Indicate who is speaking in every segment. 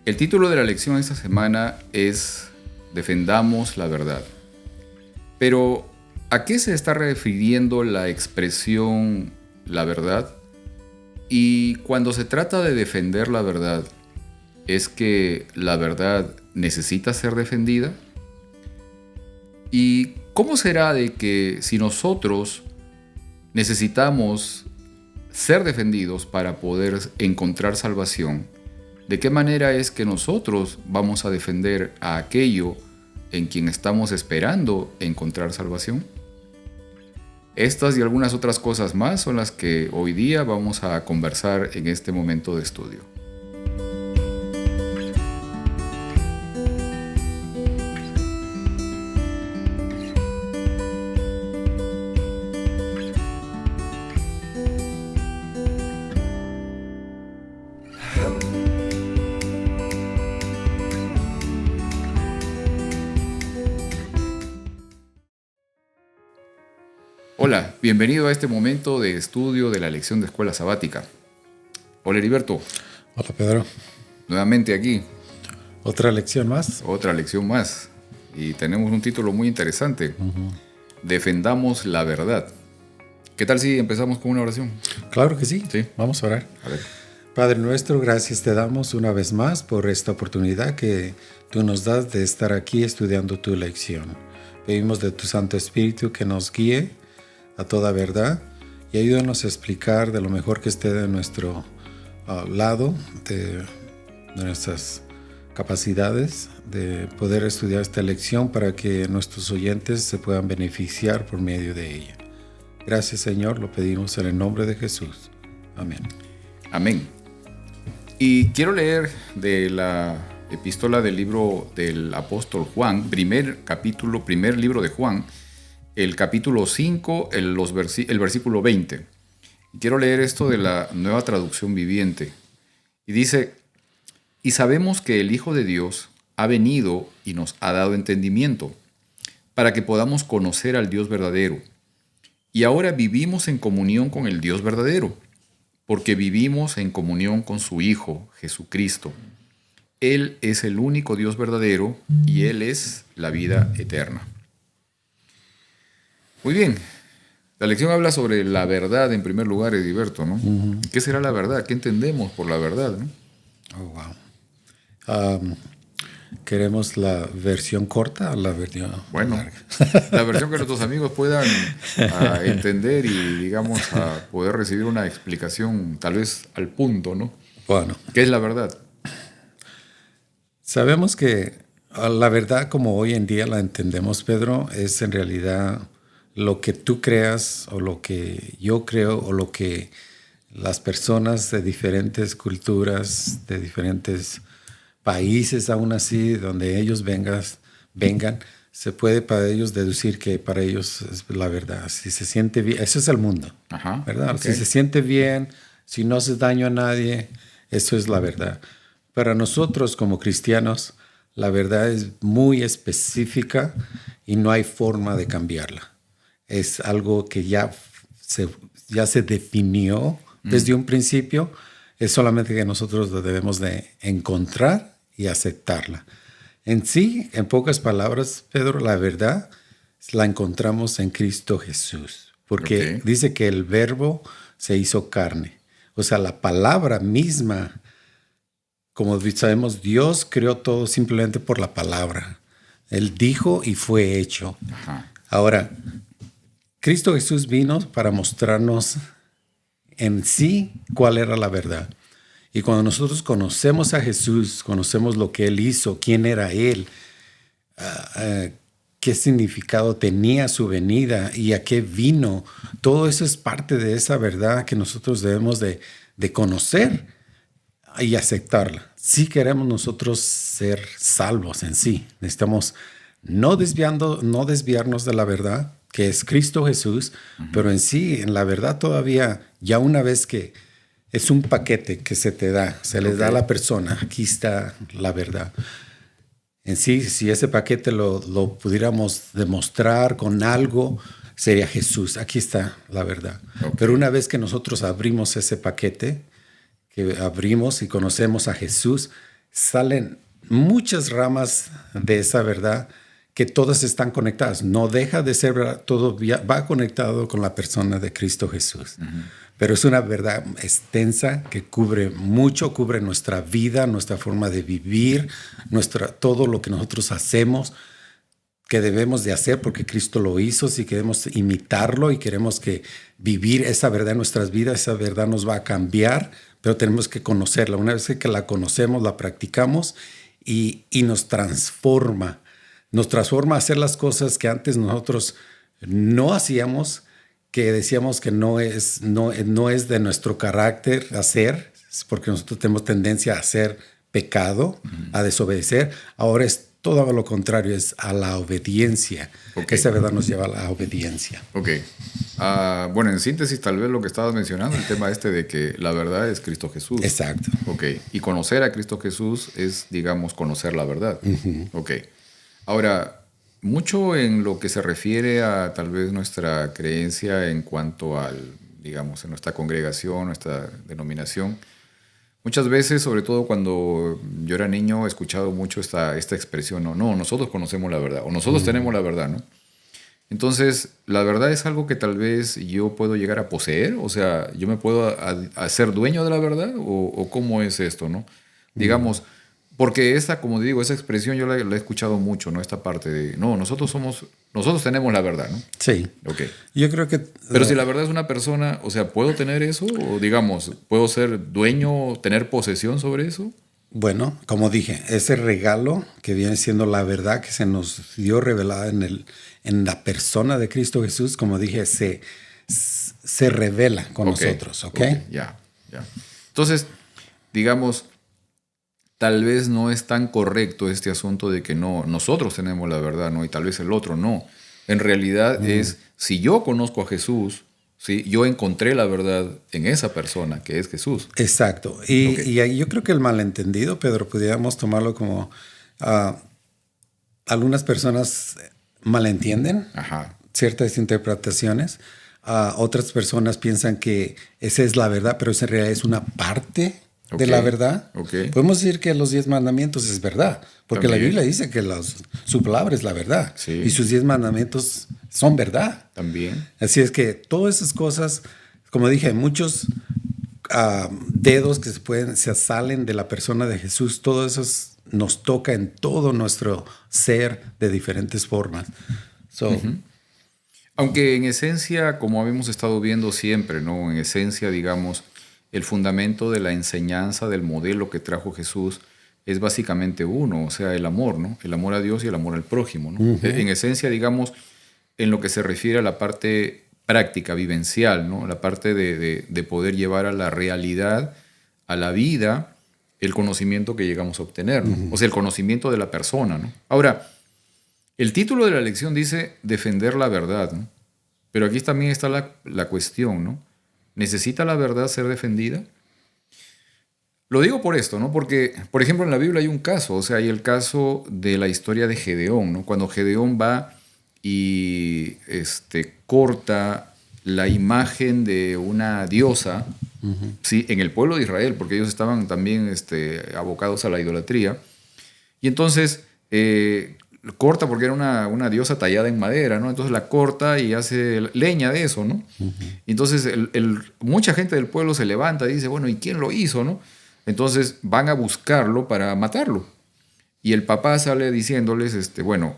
Speaker 1: El título de la lección esta semana es Defendamos la verdad. Pero, ¿a qué se está refiriendo la expresión la verdad? Y cuando se trata de defender la verdad, ¿es que la verdad necesita ser defendida? ¿Y cómo será de que si nosotros necesitamos ser defendidos para poder encontrar salvación, de qué manera es que nosotros vamos a defender a aquello en quien estamos esperando encontrar salvación? Estas y algunas otras cosas más son las que hoy día vamos a conversar en este momento de estudio. Hola, bienvenido a este momento de estudio de la lección de escuela sabática. Hola Heriberto.
Speaker 2: Hola Pedro.
Speaker 1: Nuevamente aquí.
Speaker 2: ¿Otra lección más?
Speaker 1: Otra lección más. Y tenemos un título muy interesante. Defendamos la verdad. ¿Qué tal si empezamos con una oración?
Speaker 2: Claro que sí.
Speaker 1: Sí.
Speaker 2: Vamos a orar.
Speaker 1: A ver.
Speaker 2: Padre nuestro, gracias te damos una vez más por esta oportunidad que tú nos das de estar aquí estudiando tu lección. Pedimos de tu Santo Espíritu que nos guíe a toda verdad y ayúdanos a explicar de lo mejor que esté de nuestro lado, de nuestras capacidades de poder estudiar esta lección para que nuestros oyentes se puedan beneficiar por medio de ella. Gracias, Señor, lo pedimos en el nombre de Jesús. Amén.
Speaker 1: Amén. Y quiero leer de la epístola del libro del apóstol Juan, primer libro de Juan, el capítulo 5, el versículo 20. Y quiero leer esto de la Nueva Traducción Viviente. Y dice: y sabemos que el Hijo de Dios ha venido y nos ha dado entendimiento, para que podamos conocer al Dios verdadero. Y ahora vivimos en comunión con el Dios verdadero, porque vivimos en comunión con su Hijo, Jesucristo. Él es el único Dios verdadero y Él es la vida eterna. Muy bien. La lección habla sobre la verdad en primer lugar, Heriberto, ¿no? ¿Qué será la verdad? ¿Qué entendemos por la verdad, no?
Speaker 2: Oh, wow. ¿Queremos la versión corta o la versión larga?
Speaker 1: La versión que nuestros amigos puedan entender y, digamos, a poder recibir una explicación tal vez al punto, ¿no?
Speaker 2: Bueno.
Speaker 1: ¿Qué es la verdad?
Speaker 2: Sabemos que la verdad, como hoy en día la entendemos, Pedro, es en realidad lo que tú creas o lo que yo creo o lo que las personas de diferentes culturas, de diferentes países aún así, donde ellos vengan, se puede para ellos deducir que para ellos es la verdad. Si se siente bien, eso es el mundo, ¿verdad? Okay. Si se siente bien, si no hace daño a nadie, eso es la verdad. Para nosotros como cristianos, la verdad es muy específica y no hay forma de cambiarla. Es algo que ya se definió desde un principio. Es solamente que nosotros lo debemos de encontrar y aceptarla. En sí, en pocas palabras, Pedro, la verdad la encontramos en Cristo Jesús. Porque dice que el verbo se hizo carne. O sea, la palabra misma, como sabemos, Dios creó todo simplemente por la palabra. Él dijo y fue hecho. Ahora, Cristo Jesús vino para mostrarnos en sí cuál era la verdad. Y cuando nosotros conocemos a Jesús, conocemos lo que Él hizo, quién era Él, qué significado tenía su venida y a qué vino, todo eso es parte de esa verdad que nosotros debemos de conocer y aceptarla. Si queremos nosotros ser salvos en sí, necesitamos no desviarnos de la verdad, que es Cristo Jesús, pero en sí, en la verdad todavía, ya una vez que es un paquete que se te da, se les da a la persona, aquí está la verdad. En sí, si ese paquete lo pudiéramos demostrar con algo, sería Jesús, aquí está la verdad. Pero una vez que nosotros abrimos ese paquete, que abrimos y conocemos a Jesús, salen muchas ramas de esa verdad que todas están conectadas. No deja de ser verdad, todo va conectado con la persona de Cristo Jesús. Pero es una verdad extensa que cubre mucho, cubre nuestra vida, nuestra forma de vivir, todo lo que nosotros hacemos, que debemos de hacer porque Cristo lo hizo. Si queremos imitarlo y queremos vivir esa verdad en nuestras vidas, esa verdad nos va a cambiar, pero tenemos que conocerla. Una vez que la conocemos, la practicamos y nos transforma. Nos transforma a hacer las cosas que antes nosotros no hacíamos, que decíamos que no es de nuestro carácter hacer, porque nosotros tenemos tendencia a hacer pecado, a desobedecer. Ahora es todo lo contrario, es a la obediencia.
Speaker 1: Okay.
Speaker 2: Esa verdad nos lleva a la obediencia.
Speaker 1: Ok. Bueno, en síntesis, tal vez lo que estabas mencionando, el tema de que la verdad es Cristo Jesús.
Speaker 2: Exacto.
Speaker 1: Ok. Y conocer a Cristo Jesús es, digamos, conocer la verdad. Ok. Ahora, mucho en lo que se refiere a tal vez nuestra creencia en cuanto digamos, en nuestra congregación, nuestra denominación. Muchas veces, sobre todo cuando yo era niño, he escuchado mucho esta expresión, no, nosotros conocemos la verdad, o nosotros tenemos la verdad, ¿no? Entonces, la verdad es algo que tal vez yo puedo llegar a poseer, o sea, yo me puedo hacer dueño de la verdad, o cómo es esto, ¿no? Digamos, porque como digo, esa expresión yo la he escuchado mucho, ¿no? Esta parte de, no, nosotros tenemos la verdad, ¿no?
Speaker 2: Sí.
Speaker 1: Ok.
Speaker 2: Yo creo que...
Speaker 1: Pero si la verdad es una persona, o sea, ¿puedo tener eso? O digamos, ¿puedo ser dueño, tener posesión sobre eso?
Speaker 2: Bueno, como dije, ese regalo que viene siendo la verdad que se nos dio revelada en la persona de Cristo Jesús, como dije, se revela con nosotros, ¿ok?
Speaker 1: Ya. Entonces, digamos, tal vez no es tan correcto este asunto de que no, nosotros tenemos la verdad, ¿no? Y tal vez el otro no. En realidad es, si yo conozco a Jesús, ¿sí? Yo encontré la verdad en esa persona que es Jesús.
Speaker 2: Exacto. Y ahí yo creo que el malentendido, Pedro, pudiéramos tomarlo como algunas personas malentienden ciertas interpretaciones. Otras personas piensan que esa es la verdad, pero esa en realidad es una parte de la verdad. Podemos decir que los 10 mandamientos es verdad, porque la Biblia dice que su palabra es la verdad.
Speaker 1: Sí.
Speaker 2: Y sus 10 mandamientos son verdad.
Speaker 1: También.
Speaker 2: Así es que todas esas cosas, como dije, muchos dedos que se salen de la persona de Jesús, todo eso nos toca en todo nuestro ser de diferentes formas.
Speaker 1: Aunque en esencia, como habíamos estado viendo siempre, ¿no? En esencia, digamos, el fundamento de la enseñanza, del modelo que trajo Jesús, es básicamente uno, o sea, el amor, ¿no? El amor a Dios y el amor al prójimo, ¿no? En esencia, digamos, en lo que se refiere a la parte práctica, vivencial, ¿no? La parte de poder llevar a la realidad, a la vida, el conocimiento que llegamos a obtener, ¿no? O sea, el conocimiento de la persona, ¿no? Ahora, el título de la lección dice defender la verdad, ¿no? Pero aquí también está la cuestión, ¿no? ¿Necesita la verdad ser defendida? Lo digo por esto, ¿no? Porque, por ejemplo, en la Biblia hay un caso, o sea, hay el caso de la historia de Gedeón, ¿no? Cuando Gedeón va y corta la imagen de una diosa, ¿sí? En el pueblo de Israel, porque ellos estaban también abocados a la idolatría. Y entonces corta porque era una diosa tallada en madera, ¿no? Entonces la corta y hace leña de eso, ¿no? Y entonces mucha gente del pueblo se levanta y dice, bueno, ¿y quién lo hizo, no? Entonces van a buscarlo para matarlo. Y el papá sale diciéndoles, bueno,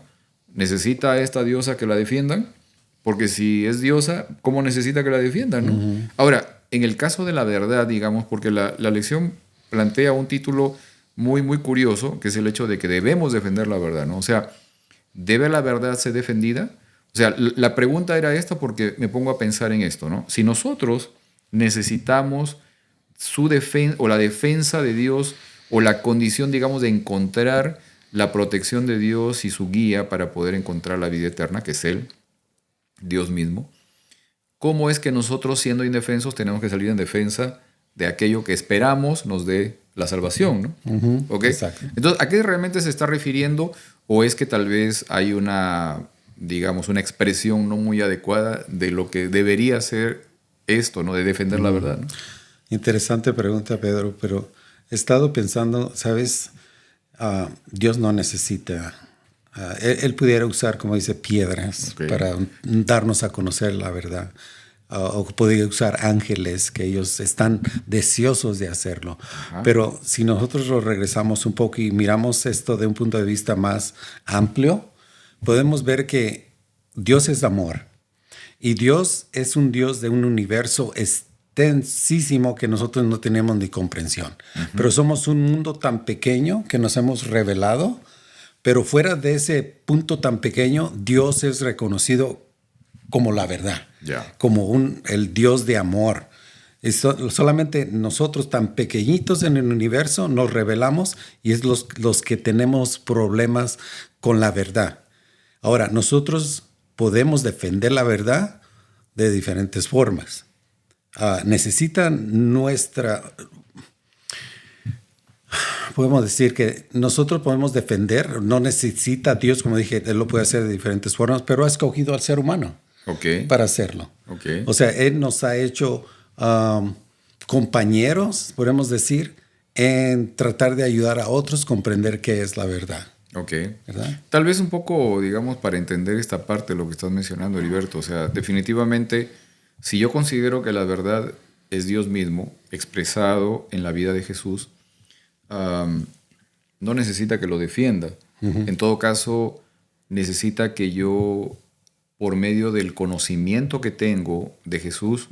Speaker 1: ¿necesita a esta diosa que la defiendan? Porque si es diosa, ¿cómo necesita que la defiendan, no? Ahora, en el caso de la verdad, digamos, porque la lección plantea un título muy, muy curioso, que es el hecho de que debemos defender la verdad, ¿no? O sea, ¿debe la verdad ser defendida? O sea, la pregunta era esta porque me pongo a pensar en esto, ¿no? Si nosotros necesitamos su defensa o la defensa de Dios o la condición, digamos, de encontrar la protección de Dios y su guía para poder encontrar la vida eterna, que es Él, Dios mismo, ¿cómo es que nosotros, siendo indefensos, tenemos que salir en defensa de aquello que esperamos nos dé la salvación, ¿no? ¿Okay?
Speaker 2: Exacto.
Speaker 1: Entonces, ¿a qué realmente se está refiriendo? ¿O es que tal vez hay una expresión no muy adecuada de lo que debería ser esto, ¿no? De defender la verdad, ¿no?
Speaker 2: Interesante pregunta, Pedro, pero he estado pensando, ¿sabes? Dios no necesita. Él pudiera usar, como dice, piedras para darnos a conocer la verdad. O podría usar ángeles, que ellos están deseosos de hacerlo.
Speaker 1: Ajá.
Speaker 2: Pero si nosotros lo regresamos un poco y miramos esto de un punto de vista más amplio, podemos ver que Dios es amor. Y Dios es un Dios de un universo extensísimo que nosotros no tenemos ni comprensión. Pero somos un mundo tan pequeño que nos hemos revelado, pero fuera de ese punto tan pequeño, Dios es reconocido como la verdad, como el Dios de amor. Solamente nosotros tan pequeñitos en el universo nos revelamos y es los que tenemos problemas con la verdad. Ahora, nosotros podemos defender la verdad de diferentes formas. Podemos decir que nosotros podemos defender, no necesita Dios, como dije, Él lo puede hacer de diferentes formas, pero ha escogido al ser humano para hacerlo. O sea, Él nos ha hecho compañeros, podemos decir, en tratar de ayudar a otros a comprender qué es la verdad.
Speaker 1: ¿Verdad? Tal vez un poco, digamos, para entender esta parte de lo que estás mencionando, Heriberto. O sea, definitivamente, si yo considero que la verdad es Dios mismo, expresado en la vida de Jesús, no necesita que lo defienda. En todo caso, necesita que yo, por medio del conocimiento que tengo de Jesús,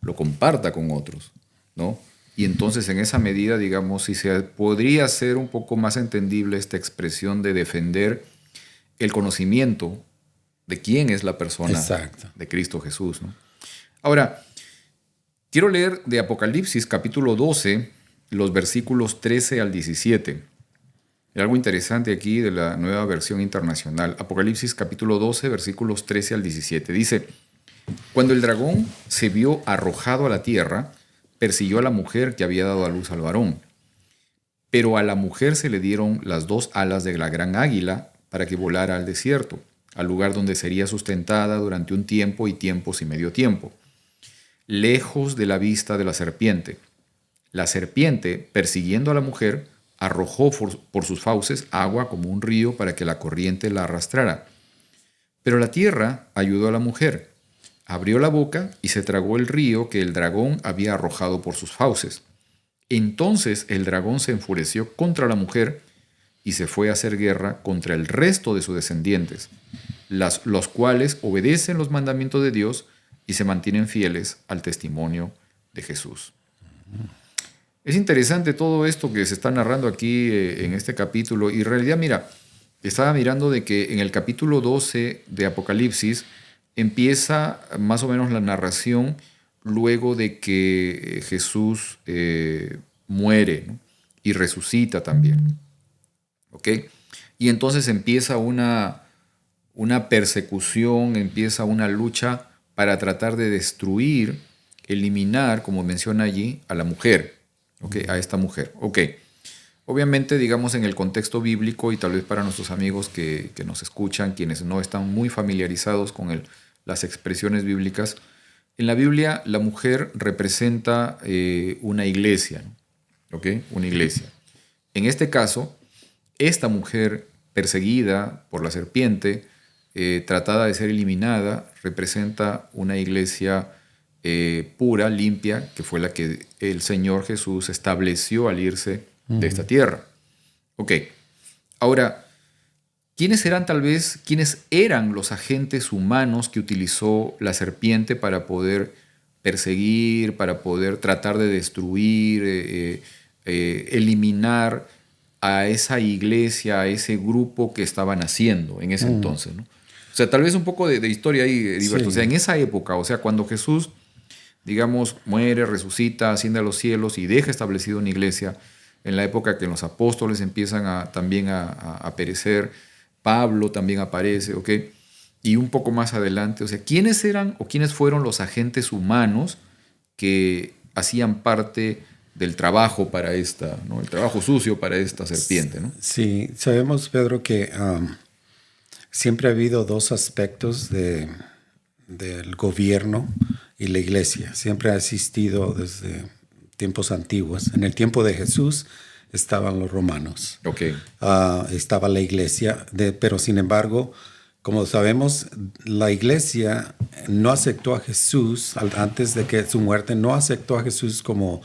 Speaker 1: lo comparta con otros, ¿no? Y entonces, en esa medida, digamos, si se podría ser un poco más entendible esta expresión de defender el conocimiento de quién es la persona de Cristo Jesús, ¿no? Ahora, quiero leer de Apocalipsis capítulo 12, los versículos 13 al 17. Hay algo interesante aquí de la Nueva Versión Internacional. Apocalipsis capítulo 12, versículos 13 al 17. Dice: cuando el dragón se vio arrojado a la tierra, persiguió a la mujer que había dado a luz al varón. Pero a la mujer se le dieron las 2 alas de la gran águila para que volara al desierto, al lugar donde sería sustentada durante un tiempo y tiempos y medio tiempo, lejos de la vista de la serpiente. La serpiente, persiguiendo a la mujer, arrojó por sus fauces agua como un río para que la corriente la arrastrara. Pero la tierra ayudó a la mujer. Abrió la boca y se tragó el río que el dragón había arrojado por sus fauces. Entonces el dragón se enfureció contra la mujer y se fue a hacer guerra contra el resto de sus descendientes, los cuales obedecen los mandamientos de Dios y se mantienen fieles al testimonio de Jesús. Es interesante todo esto que se está narrando aquí en este capítulo. Y en realidad, mira, estaba mirando de que en el capítulo 12 de Apocalipsis empieza más o menos la narración luego de que Jesús muere, ¿no? Y resucita también. ¿Ok? Y entonces empieza una persecución, empieza una lucha para tratar de destruir, eliminar, como menciona allí, a la mujer. ¿Ok? A esta mujer. ¿Ok? Obviamente, digamos, en el contexto bíblico, y tal vez para nuestros amigos que nos escuchan, quienes no están muy familiarizados con las expresiones bíblicas, en la Biblia la mujer representa una iglesia, ¿no? ¿Ok? Una iglesia. En este caso, esta mujer perseguida por la serpiente, tratada de ser eliminada, representa una iglesia pura, limpia, que fue la que el Señor Jesús estableció al irse de esta tierra. Ok, ahora, ¿quiénes eran los agentes humanos que utilizó la serpiente para poder perseguir, para poder tratar de destruir, eliminar a esa iglesia, a ese grupo que estaban haciendo en ese entonces, ¿no? O sea, tal vez un poco de historia ahí, Heriberto. Sí. O sea, en esa época, o sea, cuando Jesús, digamos, muere, resucita, asciende a los cielos y deja establecida una iglesia, en la época que los apóstoles empiezan también a perecer, Pablo también aparece, ¿ok? Y un poco más adelante, o sea, ¿quiénes eran o quiénes fueron los agentes humanos que hacían parte del trabajo para esta, ¿no? El trabajo sucio para esta serpiente, ¿no?
Speaker 2: Sí, sabemos, Pedro, que siempre ha habido 2 aspectos del gobierno y la iglesia. Siempre ha existido desde tiempos antiguos. En el tiempo de Jesús estaban los romanos.
Speaker 1: Okay.
Speaker 2: Estaba la iglesia, pero sin embargo, como sabemos, la iglesia no aceptó a Jesús, antes de que su muerte, no aceptó a Jesús como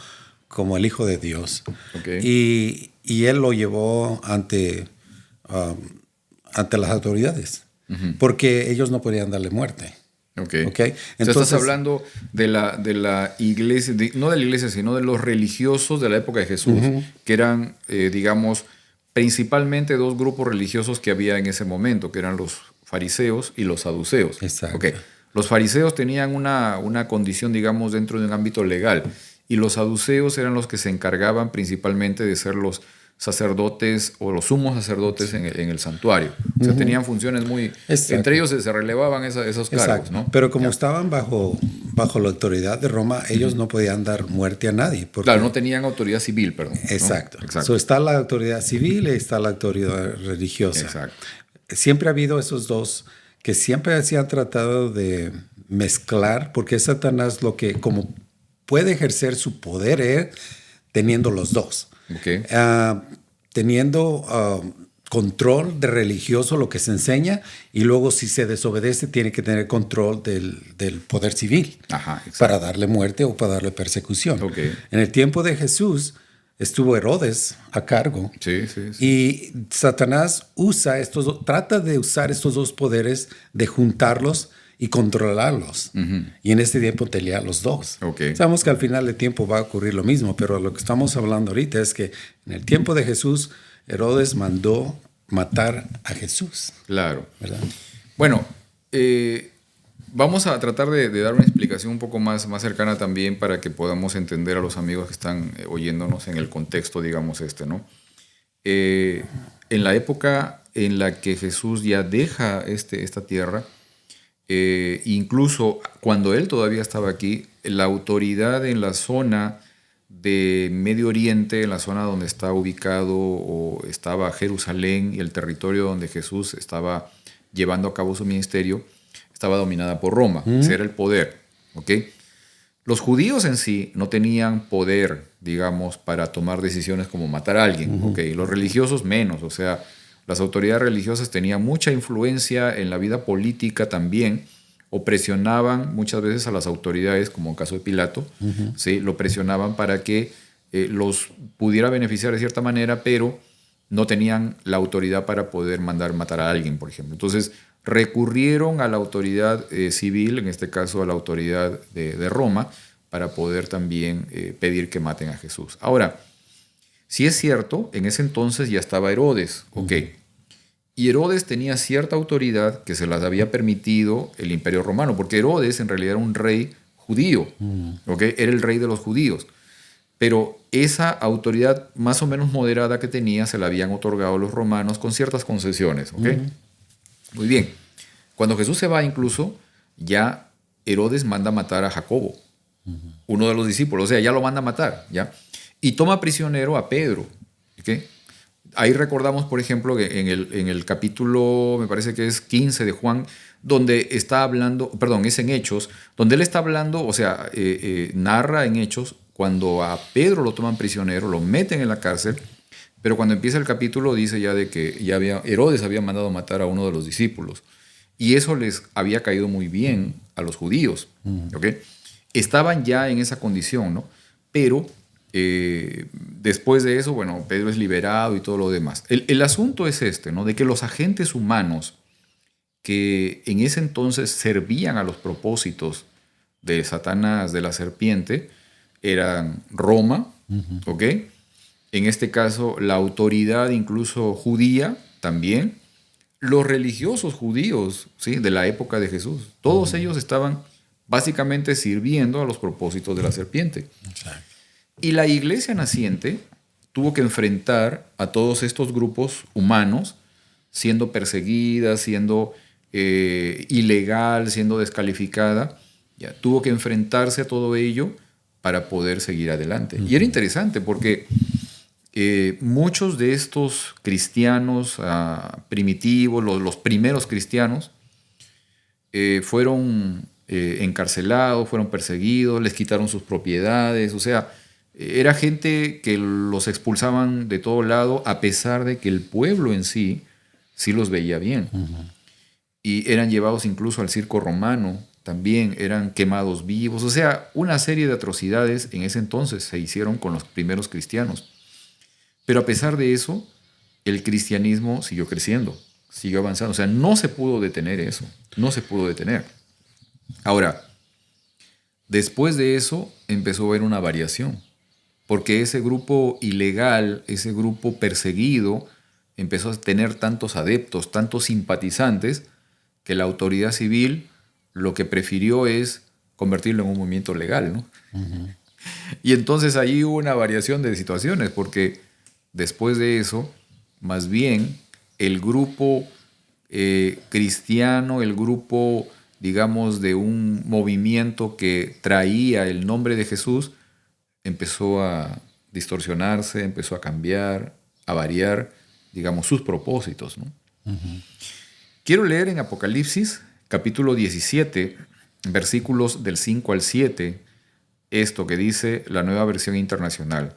Speaker 2: el Hijo de Dios.
Speaker 1: Okay.
Speaker 2: Y él lo llevó ante las autoridades, porque ellos no podían darle muerte.
Speaker 1: Okay.
Speaker 2: Entonces,
Speaker 1: estás hablando de la iglesia, no de la iglesia, sino de los religiosos de la época de Jesús, que eran, digamos, principalmente dos grupos religiosos que había en ese momento, que eran los fariseos y los saduceos.
Speaker 2: Exacto.
Speaker 1: Okay. Los fariseos tenían una condición, digamos, dentro de un ámbito legal, y los saduceos eran los que se encargaban principalmente de ser los sacerdotes o los sumos sacerdotes en el santuario. O sea, tenían funciones muy...
Speaker 2: Exacto.
Speaker 1: Entre ellos se relevaban esos cargos, ¿no?
Speaker 2: Pero como estaban bajo la autoridad de Roma, ellos no podían dar muerte a nadie.
Speaker 1: Claro, no tenían autoridad civil, perdón.
Speaker 2: Exacto.
Speaker 1: ¿no? Exacto.
Speaker 2: So, está la autoridad civil y está la autoridad religiosa.
Speaker 1: Exacto.
Speaker 2: Siempre ha habido esos dos que siempre se han tratado de mezclar, porque es Satanás lo que como puede ejercer su poder teniendo los dos.
Speaker 1: Okay.
Speaker 2: Teniendo control de religioso, lo que se enseña, y luego si se desobedece tiene que tener control del poder civil.
Speaker 1: Ajá,
Speaker 2: para darle muerte o para darle persecución.
Speaker 1: Okay.
Speaker 2: En el tiempo de Jesús estuvo Herodes a cargo.
Speaker 1: Sí.
Speaker 2: Y Satanás trata de usar estos dos poderes, de juntarlos y controlarlos. Y en este tiempo pelea los dos.
Speaker 1: Okay.
Speaker 2: Sabemos que al final del tiempo va a ocurrir lo mismo, pero lo que estamos hablando ahorita es que en el tiempo de Jesús, Herodes mandó matar a Jesús.
Speaker 1: Claro.
Speaker 2: ¿Verdad?
Speaker 1: Bueno, vamos a tratar de dar una explicación un poco más cercana también para que podamos entender a los amigos que están oyéndonos en el contexto, digamos, ¿no? En la época en la que Jesús ya deja esta tierra, incluso cuando él todavía estaba aquí, la autoridad en la zona de Medio Oriente, en la zona donde está ubicado o estaba Jerusalén y el territorio donde Jesús estaba llevando a cabo su ministerio, estaba dominada por Roma. Ese era el poder. ¿Okay? Los judíos en sí no tenían poder, digamos, para tomar decisiones como matar a alguien. ¿Okay? Los religiosos menos. O sea, las autoridades religiosas tenían mucha influencia en la vida política también, o presionaban muchas veces a las autoridades, como en el caso de Pilato, ¿sí? Lo presionaban para que los pudiera beneficiar de cierta manera, pero no tenían la autoridad para poder mandar matar a alguien, por ejemplo. Entonces recurrieron a la autoridad civil, en este caso a la autoridad de Roma, para poder también pedir que maten a Jesús. Ahora, si es cierto, en ese entonces ya estaba Herodes, ¿ok? Y Herodes tenía cierta autoridad que se las había permitido el Imperio Romano, porque Herodes en realidad era un rey judío, ¿ok? Era el rey de los judíos. Pero esa autoridad más o menos moderada que tenía se la habían otorgado los romanos con ciertas concesiones, ¿ok? Muy bien. Cuando Jesús se va incluso, ya Herodes manda matar a Jacobo, uno de los discípulos, o sea, ya lo manda a matar, ¿ya? Y toma prisionero a Pedro, ¿ok? Ahí recordamos, por ejemplo, que en el capítulo, me parece que es 15 de Juan, donde está hablando, perdón, es en Hechos, donde él está hablando, o sea, narra en Hechos, cuando a Pedro lo toman prisionero, lo meten en la cárcel, pero cuando empieza el capítulo dice ya de que Herodes había mandado matar a uno de los discípulos. Y eso les había caído muy bien a los judíos, ¿ok? Estaban ya en esa condición, ¿no? Pero después de eso, bueno, Pedro es liberado y todo lo demás. El asunto es ¿no? De que los agentes humanos que en ese entonces servían a los propósitos de Satanás, de la serpiente, eran Roma, ¿ok? En este caso, la autoridad incluso judía también, los religiosos judíos, ¿sí? De la época de Jesús. Todos ellos estaban básicamente sirviendo a los propósitos de la serpiente.
Speaker 2: Exacto.
Speaker 1: Y la iglesia naciente tuvo que enfrentar a todos estos grupos humanos, siendo perseguida, siendo ilegal, siendo descalificada. Ya, tuvo que enfrentarse a todo ello para poder seguir adelante. Y era interesante porque muchos de estos cristianos primitivos, los primeros cristianos, fueron encarcelados, fueron perseguidos, les quitaron sus propiedades, o sea, Era gente que los expulsaban de todo lado, a pesar de que el pueblo en sí los veía bien. Y eran llevados incluso al circo romano, también eran quemados vivos. O sea, una serie de atrocidades en ese entonces se hicieron con los primeros cristianos. Pero a pesar de eso, el cristianismo siguió creciendo, siguió avanzando. O sea, no se pudo detener eso, no se pudo detener. Ahora, después de eso empezó a haber una variación, porque ese grupo ilegal, ese grupo perseguido, empezó a tener tantos adeptos, tantos simpatizantes, que la autoridad civil lo que prefirió es convertirlo en un movimiento legal, ¿no? Y entonces ahí hubo una variación de situaciones, porque después de eso, más bien, el grupo cristiano, el grupo, digamos, de un movimiento que traía el nombre de Jesús, empezó a distorsionarse, empezó a cambiar, a variar, digamos, sus propósitos, ¿no? Quiero leer en Apocalipsis, capítulo 17, versículos del 5 al 7, esto que dice la Nueva Versión Internacional.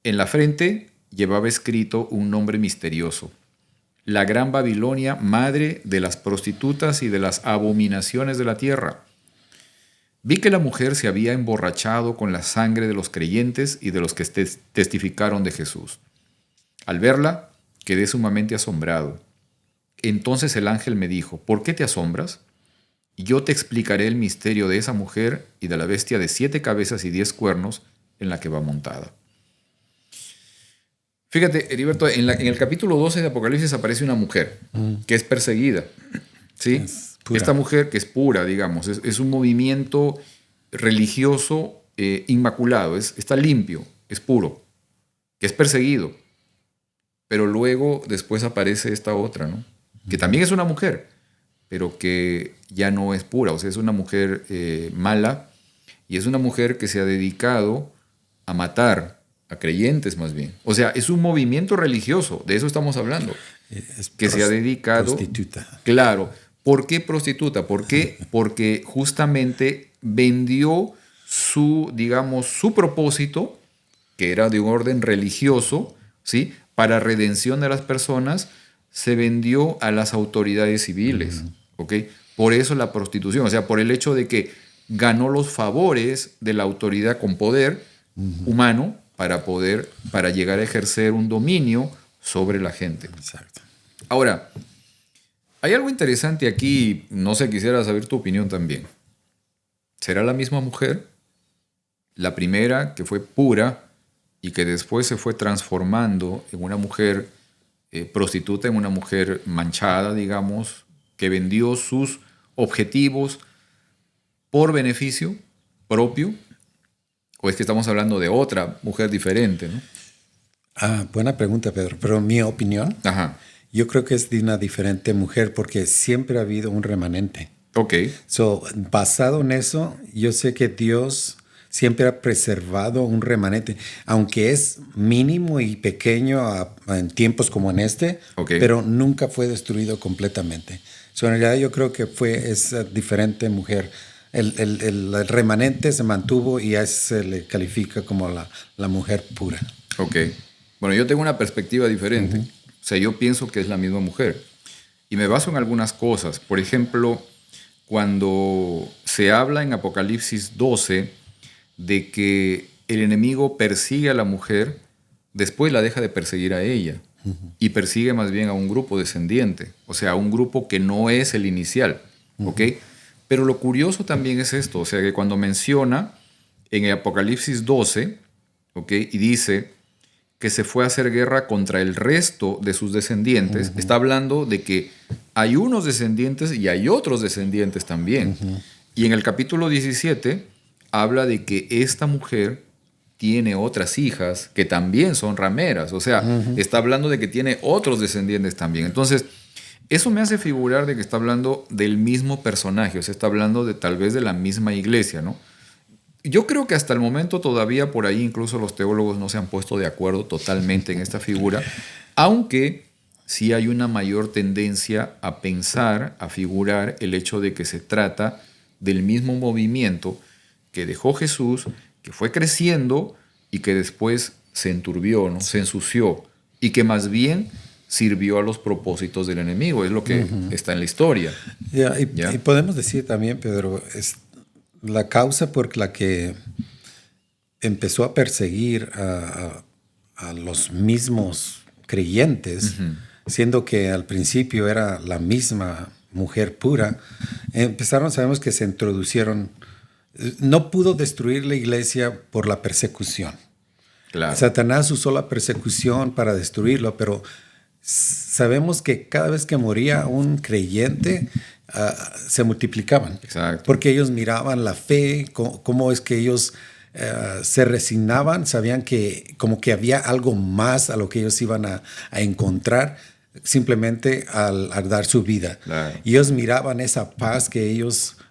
Speaker 1: En la frente llevaba escrito un nombre misterioso: la Gran Babilonia, madre de las prostitutas y de las abominaciones de la tierra. Vi que la mujer se había emborrachado con la sangre de los creyentes y de los que testificaron de Jesús. Al verla, quedé sumamente asombrado. Entonces el ángel me dijo: ¿por qué te asombras? Yo te explicaré el misterio de esa mujer y de la bestia de 7 cabezas y 10 cuernos en la que va montada. Fíjate, Heriberto, en el capítulo 12 de Apocalipsis aparece una mujer que es perseguida, ¿sí? Esta mujer que es pura, digamos, es un movimiento religioso inmaculado, está limpio, es puro, que es perseguido. Pero luego, después aparece esta otra, ¿no? Que también es una mujer, pero que ya no es pura, o sea, es una mujer mala, y es una mujer que se ha dedicado a matar a creyentes más bien. O sea, es un movimiento religioso, de eso estamos hablando, que se ha dedicado...
Speaker 2: Prostituta.
Speaker 1: Claro. ¿Por qué prostituta? ¿Por qué? Porque justamente vendió su, digamos, su propósito, que era de un orden religioso, ¿sí? Para redención de las personas, se vendió a las autoridades civiles, ¿ok? Por eso la prostitución, o sea, por el hecho de que ganó los favores de la autoridad con poder humano para llegar a ejercer un dominio sobre la gente.
Speaker 2: Exacto.
Speaker 1: Ahora, hay algo interesante aquí, no sé, quisiera saber tu opinión también. ¿Será la misma mujer? La primera que fue pura y que después se fue transformando en una mujer prostituta, en una mujer manchada, digamos, que vendió sus objetivos por beneficio propio, ¿o es que estamos hablando de otra mujer diferente, no?
Speaker 2: Buena pregunta, Pedro. Pero mi opinión,
Speaker 1: Ajá.
Speaker 2: yo creo que es de una diferente mujer porque siempre ha habido un remanente.
Speaker 1: Ok.
Speaker 2: Basado en eso, yo sé que Dios siempre ha preservado un remanente, aunque es mínimo y pequeño en tiempos como en este, pero nunca fue destruido completamente. En realidad yo creo que fue esa diferente mujer. El remanente se mantuvo y a se le califica como la mujer pura.
Speaker 1: Ok. Bueno, yo tengo una perspectiva diferente. O sea, yo pienso que es la misma mujer. Y me baso en algunas cosas. Por ejemplo, cuando se habla en Apocalipsis 12 de que el enemigo persigue a la mujer, después la deja de perseguir a ella. Y persigue más bien a un grupo descendiente. O sea, a un grupo que no es el inicial. ¿Ok? Pero lo curioso también es esto. O sea, que cuando menciona en el Apocalipsis 12, ¿ok? Y dice que se fue a hacer guerra contra el resto de sus descendientes, está hablando de que hay unos descendientes y hay otros descendientes también. Y en el capítulo 17 habla de que esta mujer tiene otras hijas que también son rameras. O sea, está hablando de que tiene otros descendientes también. Entonces, eso me hace figurar de que está hablando del mismo personaje, o sea, está hablando de tal vez de la misma iglesia, ¿no? Yo creo que hasta el momento todavía por ahí incluso los teólogos no se han puesto de acuerdo totalmente en esta figura, aunque sí hay una mayor tendencia a pensar, a figurar el hecho de que se trata del mismo movimiento que dejó Jesús, que fue creciendo y que después se enturbió, ¿no? Se ensució y que más bien sirvió a los propósitos del enemigo. Es lo que está en la historia.
Speaker 2: Y podemos decir también, Pedro, es la causa por la que empezó a perseguir a los mismos creyentes, siendo que al principio era la misma mujer pura, sabemos que se introducieron, no pudo destruir la iglesia por la persecución.
Speaker 1: Claro.
Speaker 2: Satanás usó la persecución para destruirlo, pero sabemos que cada vez que moría un creyente, se multiplicaban.
Speaker 1: Exacto.
Speaker 2: Porque ellos miraban la fe, cómo es que ellos se resignaban, sabían que como que había algo más a lo que ellos iban a encontrar simplemente al dar su vida.
Speaker 1: Claro.
Speaker 2: Y ellos miraban esa paz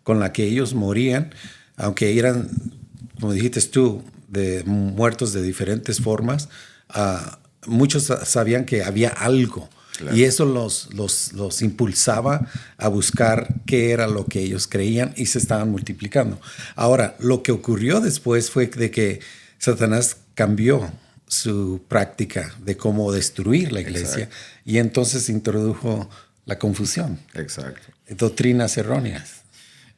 Speaker 2: con la que ellos morían, aunque eran, como dijiste tú, de muertos de diferentes formas, muchos sabían que había algo. Claro. Y eso los impulsaba a buscar qué era lo que ellos creían y se estaban multiplicando. Ahora, lo que ocurrió después fue de que Satanás cambió su práctica de cómo destruir la iglesia. Exacto. Y entonces introdujo la confusión.
Speaker 1: Exacto.
Speaker 2: Doctrinas erróneas.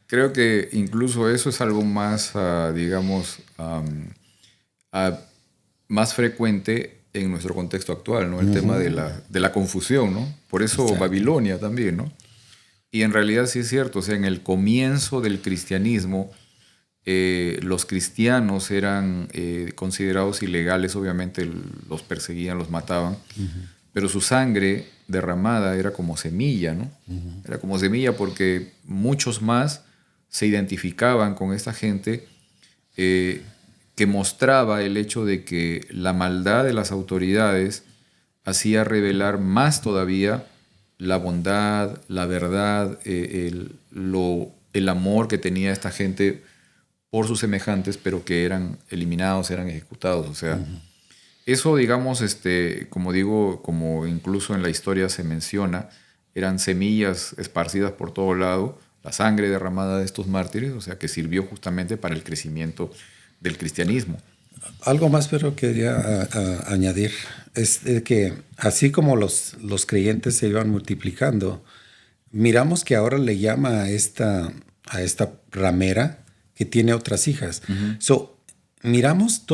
Speaker 1: Creo que incluso eso es algo más, digamos, más frecuente en nuestro contexto actual, ¿no? El tema de la confusión, ¿no? Por eso exacto. Babilonia también, ¿no? Y en realidad sí es cierto, o sea, en el comienzo del cristianismo, los cristianos eran considerados ilegales, obviamente los perseguían, los mataban, pero su sangre derramada era como semilla, ¿no? Era como semilla porque muchos más se identificaban con esta gente que mostraba el hecho de que la maldad de las autoridades hacía revelar más todavía la bondad, la verdad, el amor que tenía esta gente por sus semejantes, pero que eran eliminados, eran ejecutados. O sea, eso, digamos, como digo, como incluso en la historia se menciona, eran semillas esparcidas por todo lado, la sangre derramada de estos mártires, o sea, que sirvió justamente para el crecimiento del cristianismo.
Speaker 2: Algo más, pero quería añadir, es que así como los creyentes se iban multiplicando, miramos que ahora le llama a esta ramera que tiene otras hijas. Miramos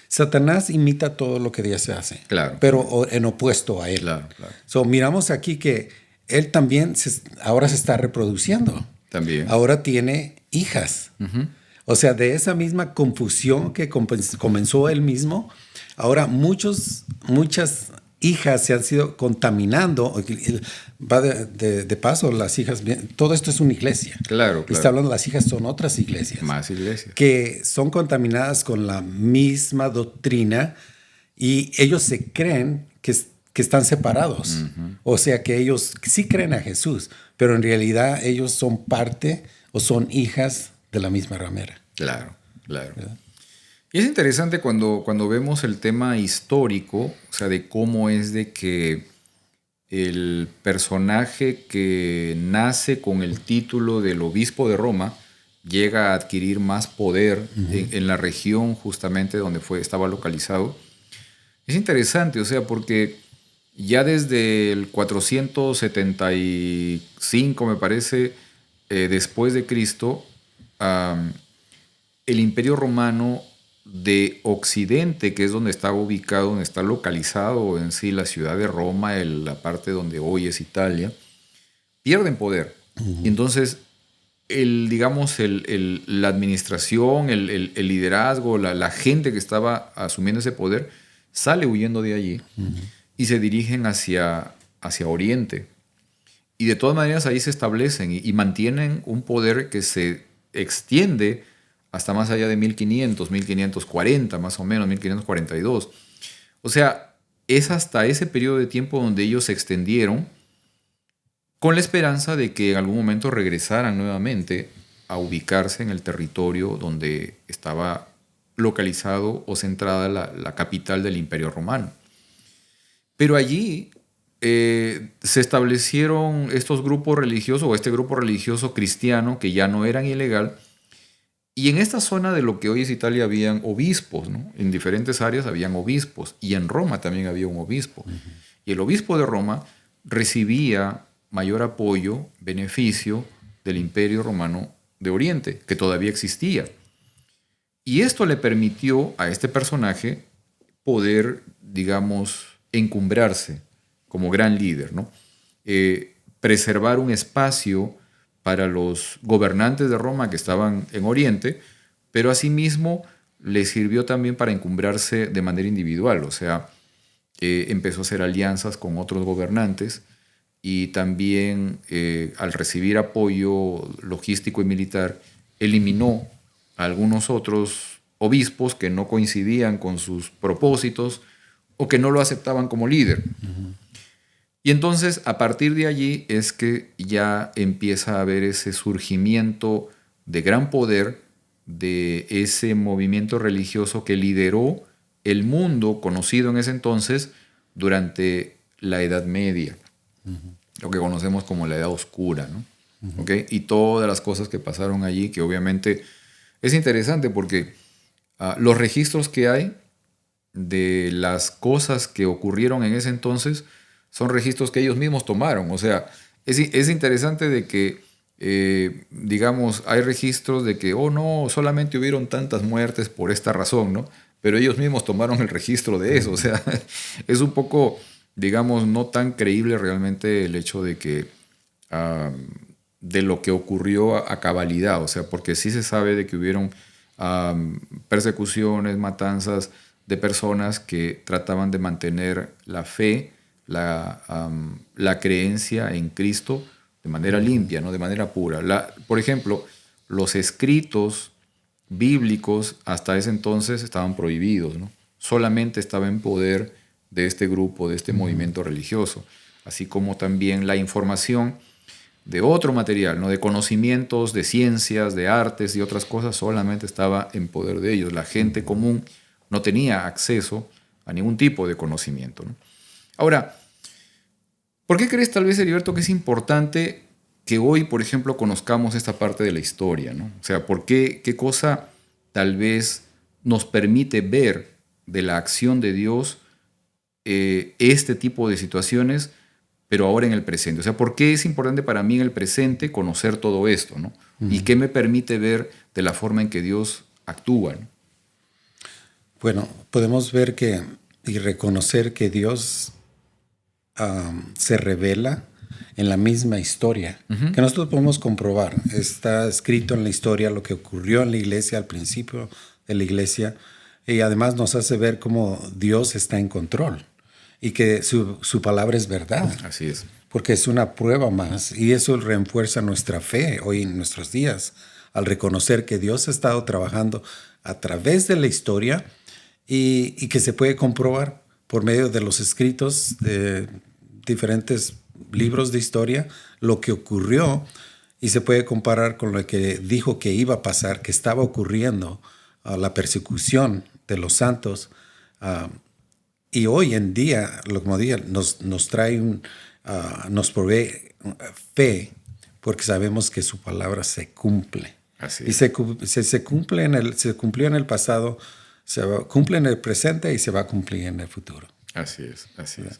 Speaker 2: Satanás imita todo lo que Dios hace,
Speaker 1: claro,
Speaker 2: pero en opuesto a él.
Speaker 1: Claro, claro.
Speaker 2: Miramos aquí que él también ahora se está reproduciendo.
Speaker 1: También.
Speaker 2: Ahora tiene hijas. O sea, de esa misma confusión que comenzó él mismo, ahora muchas hijas se han sido contaminando. Va de paso, las hijas, todo esto es una iglesia.
Speaker 1: Claro, claro.
Speaker 2: Está hablando, las hijas son otras iglesias.
Speaker 1: Más iglesias.
Speaker 2: Que son contaminadas con la misma doctrina y ellos se creen que están separados. O sea, que ellos sí creen a Jesús, pero en realidad ellos son parte o son hijas de la misma ramera.
Speaker 1: Claro, claro. ¿Verdad? Y es interesante cuando vemos el tema histórico, o sea, de cómo es de que el personaje que nace con el título del obispo de Roma llega a adquirir más poder en la región justamente donde estaba localizado. Es interesante, o sea, porque ya desde el 475, me parece, después de Cristo, el Imperio Romano de Occidente, que es donde está ubicado, donde está localizado en sí la ciudad de Roma, la parte donde hoy es Italia, pierden poder. Y entonces, la administración, el liderazgo, la gente que estaba asumiendo ese poder, sale huyendo de allí y se dirigen hacia Oriente. Y de todas maneras ahí se establecen y mantienen un poder que se extiende hasta más allá de 1540, más o menos, 1542. O sea, es hasta ese periodo de tiempo donde ellos se extendieron con la esperanza de que en algún momento regresaran nuevamente a ubicarse en el territorio donde estaba localizado o centrada la capital del Imperio Romano. Pero allí se establecieron estos grupos religiosos o este grupo religioso cristiano que ya no eran ilegal Y en esta zona de lo que hoy es Italia habían obispos, ¿no? En diferentes áreas habían obispos. Y en Roma también había un obispo. Y el obispo de Roma recibía mayor apoyo, beneficio del Imperio Romano de Oriente, que todavía existía. Y esto le permitió a este personaje poder, digamos, encumbrarse como gran líder, ¿no? Preservar un espacio para los gobernantes de Roma que estaban en Oriente, pero asimismo le sirvió también para encumbrarse de manera individual, o sea, empezó a hacer alianzas con otros gobernantes y también al recibir apoyo logístico y militar, eliminó a algunos otros obispos que no coincidían con sus propósitos o que no lo aceptaban como líder. Y entonces, a partir de allí es que ya empieza a haber ese surgimiento de gran poder de ese movimiento religioso que lideró el mundo conocido en ese entonces durante la Edad Media, lo que conocemos como la Edad Oscura, ¿no? ¿Okay? Y todas las cosas que pasaron allí, que obviamente es interesante porque los registros que hay de las cosas que ocurrieron en ese entonces son registros que ellos mismos tomaron. O sea, es interesante de que, digamos, hay registros de que, oh no, solamente hubieron tantas muertes por esta razón, ¿no? Pero ellos mismos tomaron el registro de eso. O sea, es un poco, digamos, no tan creíble realmente el hecho de que, de lo que ocurrió a cabalidad. O sea, porque sí se sabe de que hubieron persecuciones, matanzas de personas que trataban de mantener la fe, la creencia en Cristo de manera limpia, ¿no? De manera pura. Por ejemplo, los escritos bíblicos hasta ese entonces estaban prohibidos, ¿no? Solamente estaba en poder de este grupo, de este movimiento religioso, así como también la información de otro material, ¿no? De conocimientos, de ciencias, de artes y otras cosas, solamente estaba en poder de ellos. La gente común no tenía acceso a ningún tipo de conocimiento, ¿no? Ahora, ¿por qué crees tal vez, Heriberto, que es importante que hoy, por ejemplo, conozcamos esta parte de la historia, ¿no? O sea, qué cosa tal vez nos permite ver de la acción de Dios este tipo de situaciones, pero ahora en el presente? O sea, ¿por qué es importante para mí en el presente conocer todo esto, ¿no? ¿Y qué me permite ver de la forma en que Dios actúa, ¿no?
Speaker 2: Bueno, podemos ver y reconocer que Dios se revela en la misma historia, que nosotros podemos comprobar. Está escrito en la historia lo que ocurrió en la iglesia al principio de la iglesia, y además nos hace ver cómo Dios está en control y que su palabra es verdad.
Speaker 1: Así es.
Speaker 2: Porque es una prueba más, y eso refuerza nuestra fe hoy en nuestros días, al reconocer que Dios ha estado trabajando a través de la historia y que se puede comprobar por medio de los escritos de diferentes libros de historia lo que ocurrió, y se puede comparar con lo que dijo que iba a pasar, que estaba ocurriendo, la persecución de los santos. Y hoy en día, como dije, nos trae nos provee fe, porque sabemos que su palabra se cumple.
Speaker 1: Así
Speaker 2: y
Speaker 1: es.
Speaker 2: se cumplió en el pasado, se cumple en el presente y se va a cumplir en el futuro.
Speaker 1: Así es, así es.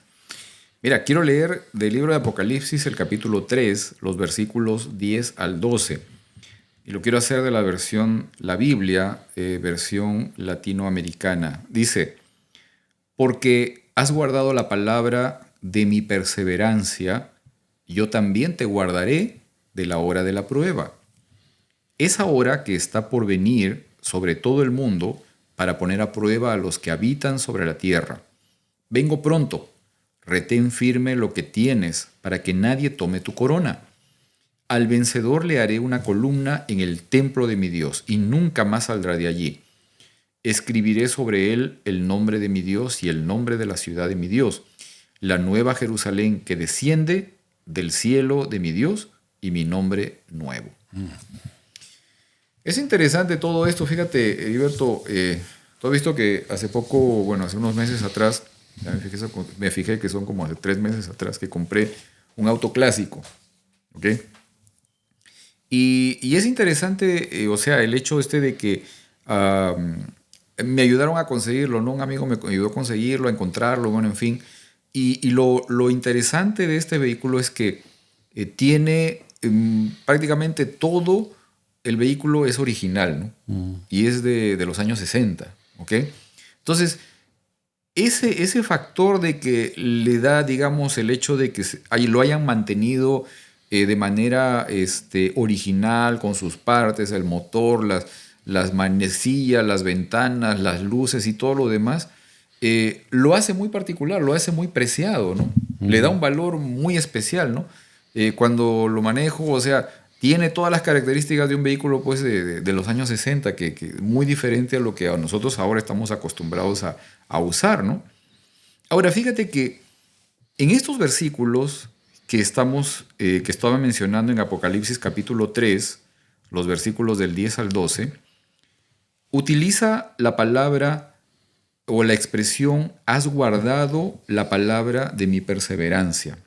Speaker 1: Mira, quiero leer del libro de Apocalipsis el capítulo 3, los versículos 10 al 12. Y lo quiero hacer de la versión, la Biblia, versión latinoamericana. Dice: porque has guardado la palabra de mi perseverancia, yo también te guardaré de la hora de la prueba. Esa hora que está por venir sobre todo el mundo para poner a prueba a los que habitan sobre la tierra. Vengo pronto, retén firme lo que tienes para que nadie tome tu corona. Al vencedor le haré una columna en el templo de mi Dios y nunca más saldrá de allí. Escribiré sobre él el nombre de mi Dios y el nombre de la ciudad de mi Dios, la nueva Jerusalén que desciende del cielo de mi Dios y mi nombre nuevo. Es interesante todo esto. Fíjate, Heriberto, tú has visto que hace poco, bueno, hace unos meses atrás, ya me fijé que son como hace 3 meses atrás, que compré un auto clásico, ¿ok? Y es interesante, o sea, el hecho de que me ayudaron a conseguirlo, ¿no? Un amigo me ayudó a conseguirlo, a encontrarlo, bueno, en fin. Y lo interesante de este vehículo es que tiene prácticamente todo el vehículo es original, ¿no? Y es de los años 60, ¿ok? Entonces, ese factor de que le da, digamos, el hecho de que lo hayan mantenido de manera original, con sus partes, el motor, las manecillas, las ventanas, las luces y todo lo demás, lo hace muy particular, lo hace muy preciado, ¿no? Le da un valor muy especial, ¿no? Cuando lo manejo, o sea, tiene todas las características de un vehículo pues, de los años 60, que muy diferente a lo que nosotros ahora estamos acostumbrados a usar, ¿no? Ahora, fíjate que en estos versículos que estaba mencionando en Apocalipsis capítulo 3, los versículos del 10 al 12, utiliza la palabra o la expresión, has guardado la palabra de mi perseverancia.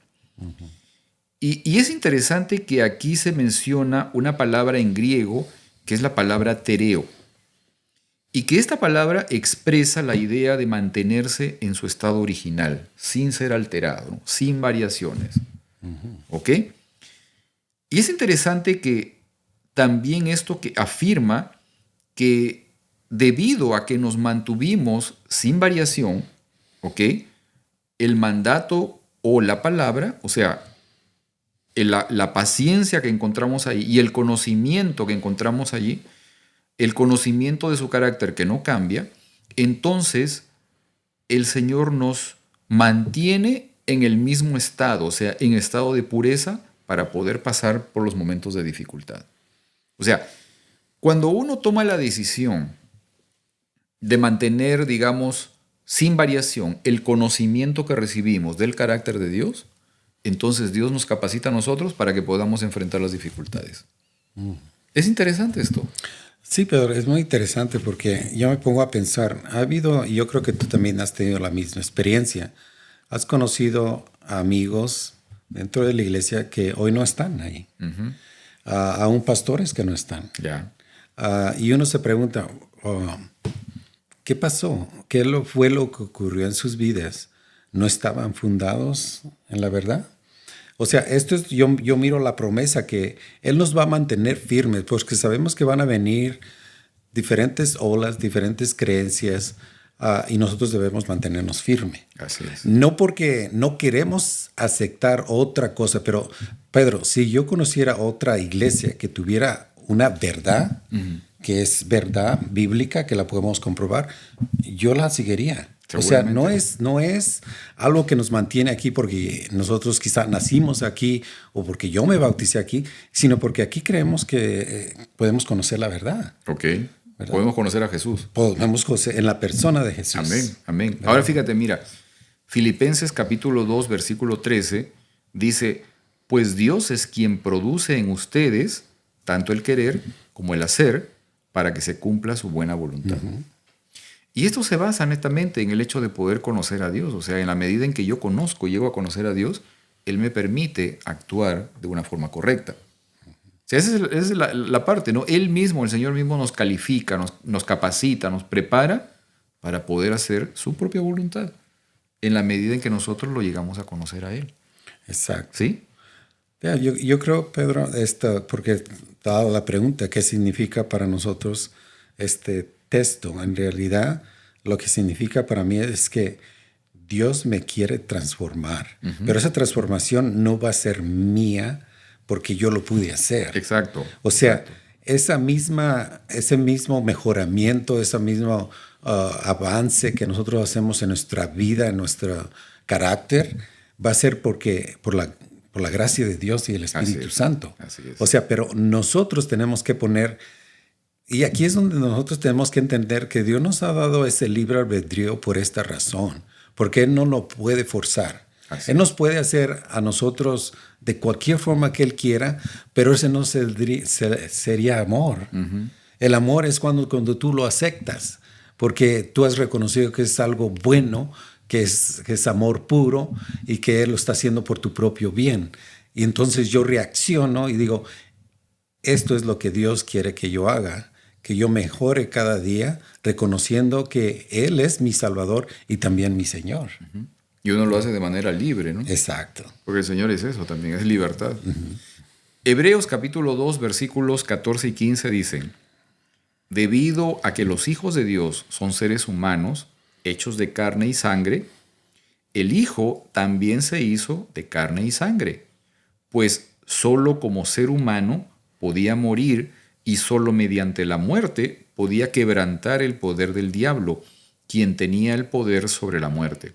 Speaker 1: Y es interesante que aquí se menciona una palabra en griego que es la palabra tereo. Y que esta palabra expresa la idea de mantenerse en su estado original, sin ser alterado, ¿no? Sin variaciones. ¿Ok? Y es interesante que también esto que afirma que debido a que nos mantuvimos sin variación, ¿ok? El mandato o la palabra, o sea, la paciencia que encontramos ahí y el conocimiento que encontramos allí, el conocimiento de su carácter que no cambia, entonces el Señor nos mantiene en el mismo estado, o sea, en estado de pureza para poder pasar por los momentos de dificultad. O sea, cuando uno toma la decisión de mantener, digamos, sin variación el conocimiento que recibimos del carácter de Dios, entonces Dios nos capacita a nosotros para que podamos enfrentar las dificultades. Es interesante esto.
Speaker 2: Sí, Pedro, es muy interesante porque yo me pongo a pensar, ha habido, y yo creo que tú también has tenido la misma experiencia, has conocido a amigos dentro de la iglesia que hoy no están ahí, aún pastores que no están.
Speaker 1: Ya.
Speaker 2: Y uno se pregunta, ¿qué pasó? ¿Qué fue lo que ocurrió en sus vidas? ¿No estaban fundados en la verdad? O sea, esto es, yo miro la promesa que Él nos va a mantener firmes, porque sabemos que van a venir diferentes olas, diferentes creencias, y nosotros debemos mantenernos firmes.
Speaker 1: Así es.
Speaker 2: No porque no queremos aceptar otra cosa, pero Pedro, si yo conociera otra iglesia que tuviera una verdad, que es verdad bíblica, que la podemos comprobar, yo la seguiría. O sea, no es algo que nos mantiene aquí porque nosotros quizá nacimos aquí o porque yo me bauticé aquí, sino porque aquí creemos que podemos conocer la verdad.
Speaker 1: Ok.
Speaker 2: ¿Verdad?
Speaker 1: Podemos conocer a Jesús.
Speaker 2: Podemos conocer en la persona de Jesús.
Speaker 1: Amén, amén.
Speaker 2: ¿Verdad?
Speaker 1: Ahora fíjate, mira, Filipenses capítulo 2, versículo 13, dice, pues Dios es quien produce en ustedes tanto el querer como el hacer para que se cumpla su buena voluntad. Y esto se basa netamente en el hecho de poder conocer a Dios. O sea, en la medida en que yo llego a conocer a Dios, Él me permite actuar de una forma correcta. O sea, esa es la parte, ¿no? Él mismo, el Señor mismo nos califica, nos capacita, nos prepara para poder hacer su propia voluntad en la medida en que nosotros lo llegamos a conocer a Él.
Speaker 2: Exacto.
Speaker 1: ¿Sí?
Speaker 2: Yo creo, Pedro, porque dado la pregunta, ¿qué significa para nosotros este texto? En realidad, lo que significa para mí es que Dios me quiere transformar, pero esa transformación no va a ser mía porque yo lo pude hacer.
Speaker 1: Exacto.
Speaker 2: O sea,
Speaker 1: exacto.
Speaker 2: ese mismo mejoramiento, ese mismo avance que nosotros hacemos en nuestra vida, en nuestro carácter, va a ser por la gracia de Dios y el Espíritu Santo.
Speaker 1: Así es.
Speaker 2: O sea, pero nosotros tenemos que poner, y aquí es donde nosotros tenemos que entender que Dios nos ha dado ese libre albedrío por esta razón, porque Él no lo puede forzar. Él nos puede hacer a nosotros de cualquier forma que Él quiera, pero ese no sería amor. El amor es cuando tú lo aceptas, porque tú has reconocido que es algo bueno, que es amor puro y que Él lo está haciendo por tu propio bien. Y entonces yo reacciono y digo, esto es lo que Dios quiere que yo haga, que yo mejore cada día, reconociendo que Él es mi Salvador y también mi Señor.
Speaker 1: Y uno lo hace de manera libre, ¿no?
Speaker 2: Exacto.
Speaker 1: Porque el Señor es eso también, es libertad. Hebreos capítulo 2, versículos 14 y 15 dicen: debido a que los hijos de Dios son seres humanos, hechos de carne y sangre, el Hijo también se hizo de carne y sangre, pues solo como ser humano podía morir y solo mediante la muerte podía quebrantar el poder del diablo, quien tenía el poder sobre la muerte.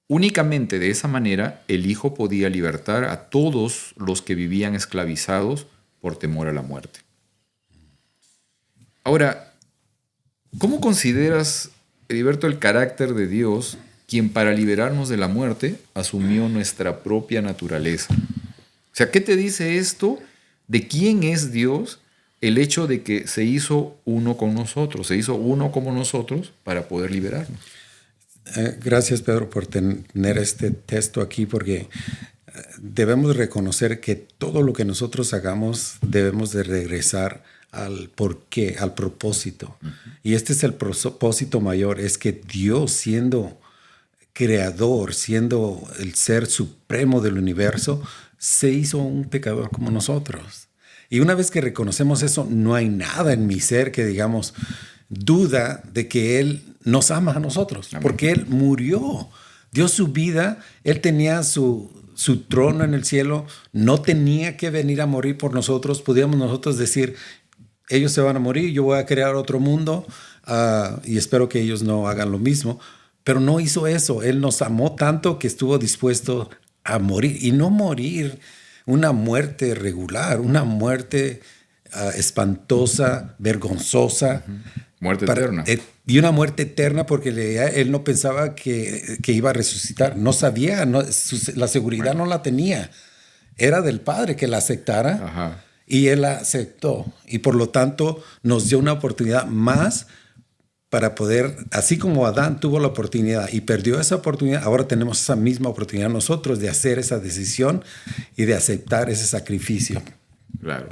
Speaker 1: Únicamente de esa manera el Hijo podía libertar a todos los que vivían esclavizados por temor a la muerte. Ahora, ¿cómo consideras, Heriberto, el carácter de Dios, quien para liberarnos de la muerte asumió nuestra propia naturaleza? O sea, ¿qué te dice esto de quién es Dios? El hecho de que se hizo uno con nosotros, se hizo uno como nosotros para poder liberarnos.
Speaker 2: Gracias, Pedro, por tener este texto aquí, porque debemos reconocer que todo lo que nosotros hagamos debemos de regresar al porqué, al propósito. Y este es el propósito mayor, es que Dios, siendo creador, siendo el ser supremo del universo, se hizo un pecador como nosotros. Y una vez que reconocemos eso, no hay nada en mi ser que, digamos, duda de que Él nos ama a nosotros. Amén. Porque Él murió, dio su vida, Él tenía su trono en el cielo, no tenía que venir a morir por nosotros. Podíamos nosotros decir, ellos se van a morir, yo voy a crear otro mundo y espero que ellos no hagan lo mismo. Pero no hizo eso. Él nos amó tanto que estuvo dispuesto a morir. Y no morir una muerte regular, una muerte espantosa, vergonzosa.
Speaker 1: Muerte eterna.
Speaker 2: Y una muerte eterna porque él no pensaba que iba a resucitar. No sabía, la seguridad no la tenía. Era del Padre que la aceptara.
Speaker 1: Ajá.
Speaker 2: Y Él la aceptó. Y por lo tanto nos dio una oportunidad más para poder, así como Adán tuvo la oportunidad y perdió esa oportunidad, ahora tenemos esa misma oportunidad nosotros de hacer esa decisión y de aceptar ese sacrificio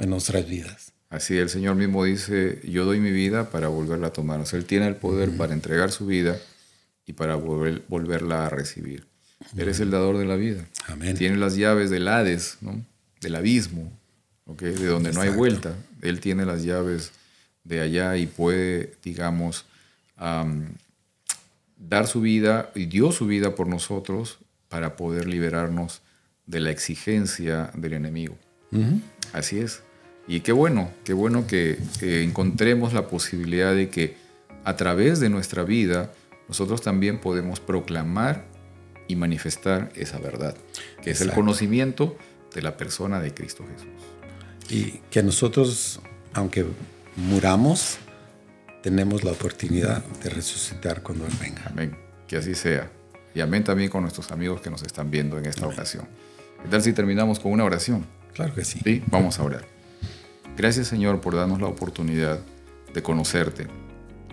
Speaker 2: en nuestras vidas.
Speaker 1: Así el Señor mismo dice, yo doy mi vida para volverla a tomar. O sea, Él tiene el poder para entregar su vida y para volverla a recibir. Él es el dador de la vida.
Speaker 2: Amén.
Speaker 1: Tiene las llaves del Hades, ¿no? Del abismo, ¿okay? De donde no hay vuelta. Él tiene las llaves de allá y puede, digamos, dar su vida y dio su vida por nosotros para poder liberarnos de la exigencia del enemigo. Así es. Y qué bueno que encontremos la posibilidad de que a través de nuestra vida nosotros también podemos proclamar y manifestar esa verdad, que es el conocimiento de la persona de Cristo Jesús.
Speaker 2: Y que nosotros, aunque muramos, tenemos la oportunidad de resucitar cuando Él venga.
Speaker 1: Amén. Que así sea. Y amén también con nuestros amigos que nos están viendo en esta ocasión. ¿Qué tal si terminamos con una oración?
Speaker 2: Claro que sí.
Speaker 1: Sí, vamos a orar. Gracias, Señor, por darnos la oportunidad de conocerte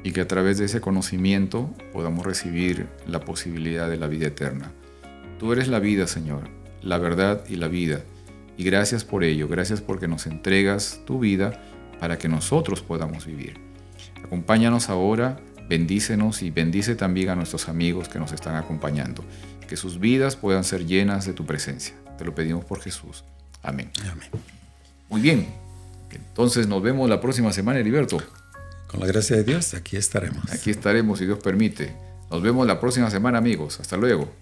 Speaker 1: y que a través de ese conocimiento podamos recibir la posibilidad de la vida eterna. Tú eres la vida, Señor, la verdad y la vida. Y gracias por ello. Gracias porque nos entregas tu vida para que nosotros podamos vivir. Acompáñanos ahora, bendícenos y bendice también a nuestros amigos que nos están acompañando. Que sus vidas puedan ser llenas de tu presencia. Te lo pedimos por Jesús. Amén.
Speaker 2: Amén.
Speaker 1: Muy bien. Entonces nos vemos la próxima semana, Heriberto.
Speaker 2: Con la gracia de Dios, aquí estaremos.
Speaker 1: Aquí estaremos, si Dios permite. Nos vemos la próxima semana, amigos. Hasta luego.